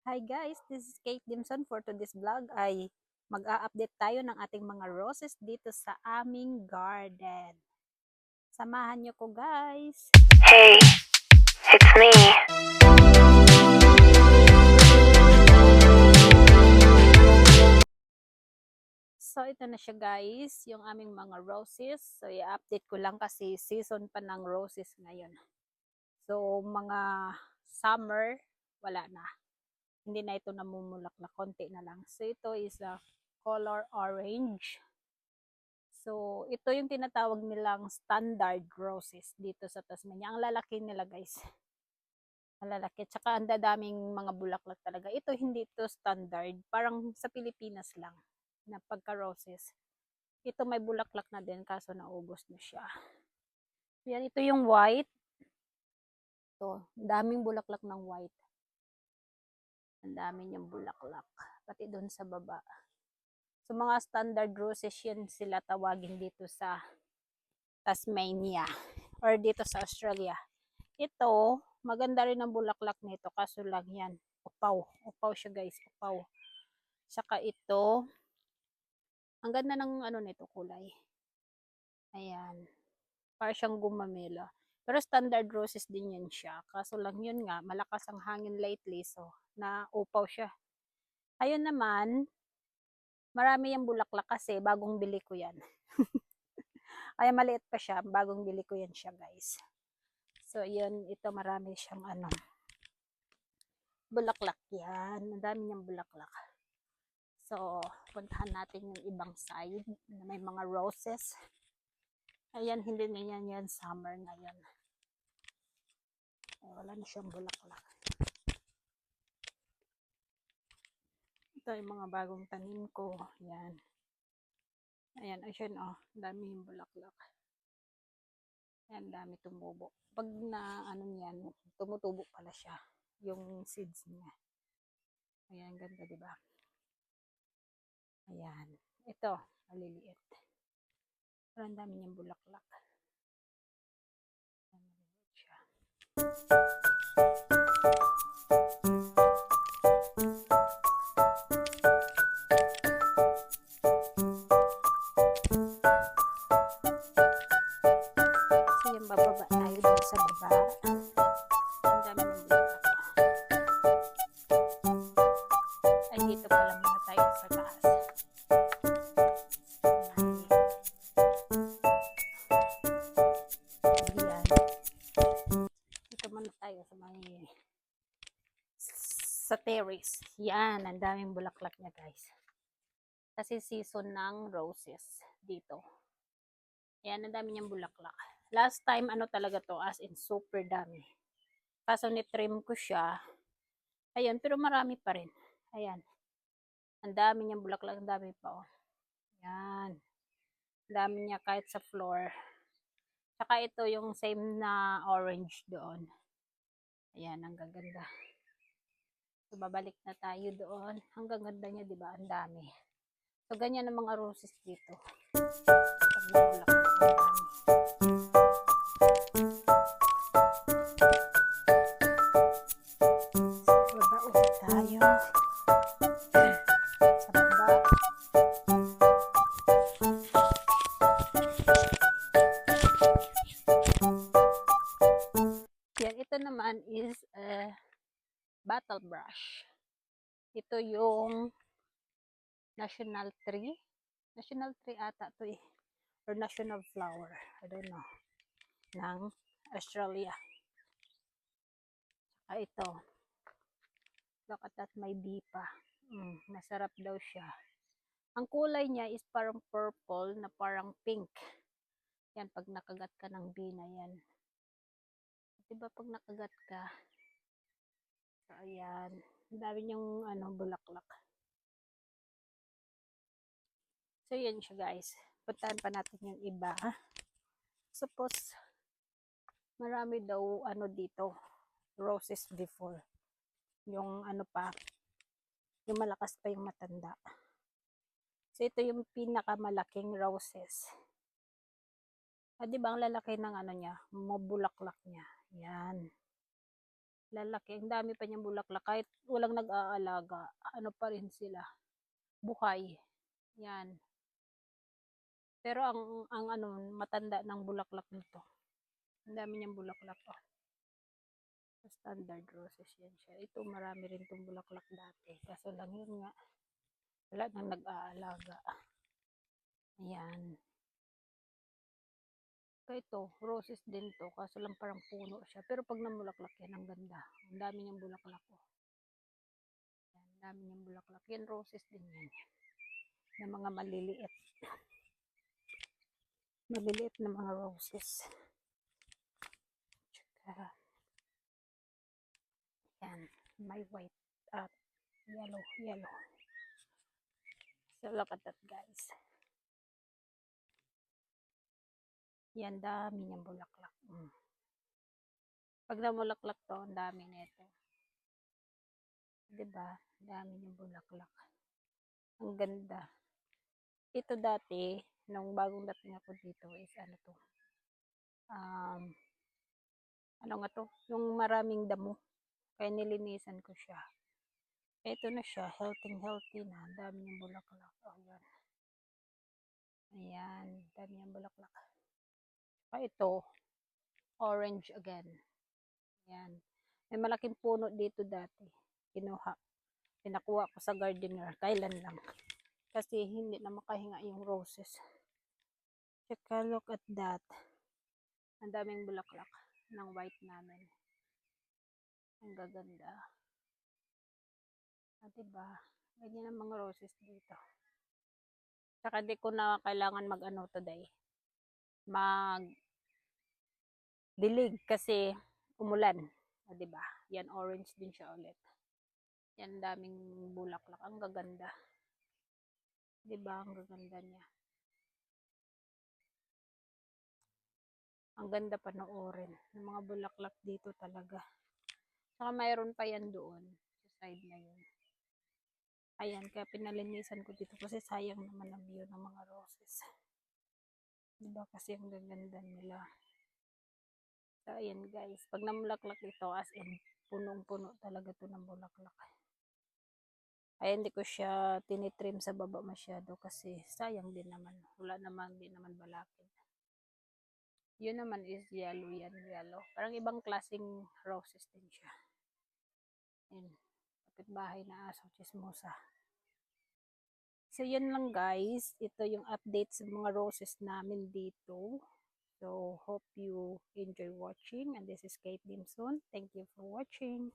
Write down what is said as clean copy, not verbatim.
Hi guys, this is Kate Dimson. For today's vlog ay mag-a-update tayo ng ating mga roses dito sa aming garden. Samahan nyo ko guys! Hey, it's me. So ito na siya guys, yung aming mga roses. So i-update ko lang kasi season pa ng roses ngayon. So mga summer, wala na. Hindi na ito namumulaklak, konti na lang. So ito is a color orange. So, ito yung tinatawag nilang standard roses dito sa Tasmania. Ang lalaki nila guys. Ang lalaki. Tsaka ang dadaming mga bulaklak talaga. Ito hindi ito standard. Parang sa Pilipinas lang na pagka roses. Ito may bulaklak na din kaso naubos na siya. Yan, ito yung white. Ito, daming bulaklak ng white. Ang dami niyang bulaklak. Pati doon sa baba. So, mga standard roses yan sila tawagin dito sa Tasmania or dito sa Australia. Ito, maganda rin ang bulaklak nito kaso lang yan, upaw. Upaw siya guys, upaw. Saka ito, ang ganda ng ano nito kulay. Ayan, para siyang gumamela. Pero standard roses din yan siya. Kaso lang yun nga, malakas ang hangin lately so na upaw siya. Ayun naman, marami yung bulaklak kasi bagong bili ko yan. Ay maliit pa siya, bagong bili ko yan siya guys. So yun, ito marami siyang ano, bulaklak yan. Ang dami niyang bulaklak. So, puntahan natin yung ibang side na may mga roses. Ayan, hindi na yan summer ngayon. Wala na siyang bulaklak. Ito yung mga bagong tanim ko. Ayan. Ayan, ayan oh. Dami yung bulaklak. Ayan, dami tumubo. Pag na ano niyan, tumutubo pala siya. Yung seeds niya. Ayan, ganda diba? Ayan. Ito, maliliit. Pero ang dami niyang bulaklak. Ayan, maliliit siya. So, yung bababa tayo dun sa baba. Ang dami ng bulaklak. Ay, dito pala muna tayo sa taas. Ayan. Dito muna tayo sa may sa terrace. Yan, ang daming bulaklak niya guys. Kasi season ng roses dito. Yan, ang dami niyang bulaklak. Last time, ano talaga to, as in super dami. Kaso ni-trim ko siya. Ayan, pero marami pa rin. Ayan. Ang dami niyang bulaklak, ang dami pa oh. Yan. Ang dami niya kahit sa floor. Saka ito yung same na orange doon. Ayan, ang gaganda. So, babalik na tayo doon. Hanggang ganda niya, di ba? Ang dami. So, ganyan ang mga roses dito. Pag nabulak na, ang dami. So, baba ulit tayo. Sa baba. Yan, ito naman is battle brush. Ito yung national tree. National tree ata to eh. Or national flower. I don't know. Ng Australia. Ito. Look at that, may bee pa. Masarap daw siya. Ang kulay niya is parang purple na parang pink. Yan, pag nakagat ka ng bee na yan. Diba pag nakagat ka? So, ayan. Ang dami niyang ano, bulaklak. So, yan siya guys. Puntahan pa natin yung iba. Suppose, marami daw ano dito, roses before. Yung ano pa, yung malakas pa yung matanda. So, ito yung pinakamalaking roses. Diba ang lalaki ng ano niya, mabulaklak niya. Yan. lalaki. Ang dami pa niyang bulaklak. Kahit walang nag-aalaga, ano pa rin sila. Buhay. Yan. Pero ang ano, matanda ng bulaklak nito. Ang dami niyang bulaklak. Oh. Standard roses yan siya. Ito marami rin itong bulaklak dati. Kaso lang yun nga, wala nang nag-aalaga. Ayan. Ito, roses din to. Kaso lang parang puno siya. Pero pag namulaklak yan, ang ganda. Ang dami niyang bulaklak. Oh. Yan, ang dami niyang bulaklak. Yan, roses din yan. Na mga maliliit. Maliliit na mga roses. Tsaka, yan, may white at yellow. So look at that, guys. Yan, dami niyang bulaklak. Pag namulaklak to, ang dami nito. Diba? Dami niyang bulaklak. Ang ganda. Ito dati, nung bagong dating ako dito, is ano to? Ano nga to? Yung maraming damo. Kaya nilinisan ko siya. Ito na siya, healthy na. Dami niyang bulaklak. Oh, yan. Ayan, dami niyang bulaklak. Ito, orange again. Ayan. May malaking puno dito dati. Kinuha. Pinakuha ko sa gardener. Kailan lang. Kasi hindi na makahinga yung roses. Tsaka look at that. Ang daming bulaklak ng white namin. Ang gaganda. Diba? Ganyan ang mga roses dito. Tsaka di ko na kailangan mag-ano today. Dilig kasi umulan. Diba? Yan, orange din siya ulit. Yan, daming bulaklak. Ang gaganda. Diba? Ang gaganda niya. Ang ganda panoorin. Ng mga bulaklak dito talaga. Saka mayroon pa yan doon. Sa side na yun. Ayan, kaya pinalinisan ko dito kasi sayang naman ang view ng mga roses. Diba? Kasi ang gaganda nila. So, ayan guys. Pag namulaklak ito, as in, punong-puno talaga to ng bulaklak. Ay, hindi ko siya tinitrim sa baba masyado kasi sayang din naman. Wala naman din naman balakin. Yun naman is yellow yan, yellow. Parang ibang klaseng roses din siya. Ayan. Kapitbahay na aso, chismosa. So, yan lang guys. Ito yung update sa mga roses namin dito. So, hope you enjoy watching. And this is Kate Dimson. Thank you for watching.